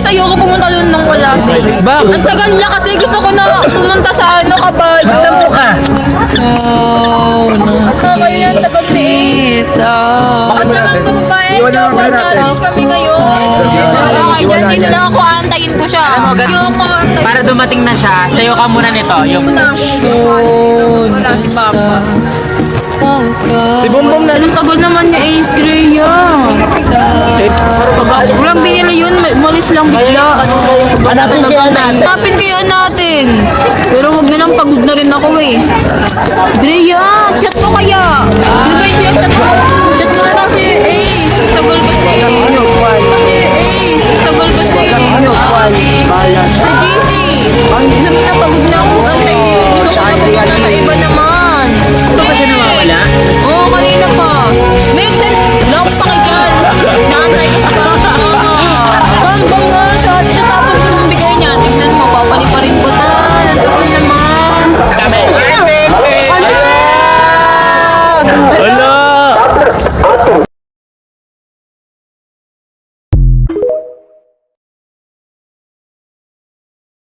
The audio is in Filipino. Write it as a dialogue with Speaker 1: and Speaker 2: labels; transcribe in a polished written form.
Speaker 1: Ace, ayoko pumunta doon nung wala si Ace.
Speaker 2: Bakit?
Speaker 1: Ang tagal niya kasi gusto ko na pumunta sa ano, Kabayo.
Speaker 2: Ano ka?
Speaker 1: Kabayo yan, tagal ni Ace. At naman po babae, jowa natin kami ngayon. Kaya dito na ako, antayin ko siya. Yung ko antayin.
Speaker 2: Para dumating na siya, sayo ka muna nito. Yung
Speaker 1: Wala si Papa.
Speaker 2: si Bumbong na.
Speaker 1: Anong tagal naman ni Ace Rhea? Pag ako lang binili yun, malis lang bigla.
Speaker 2: Hanapin kaya natin.
Speaker 1: Hanapin kaya natin. Pero wag na lang, pagod na rin ako eh. Rhea, chat mo kaya. Di ba siya chat mo?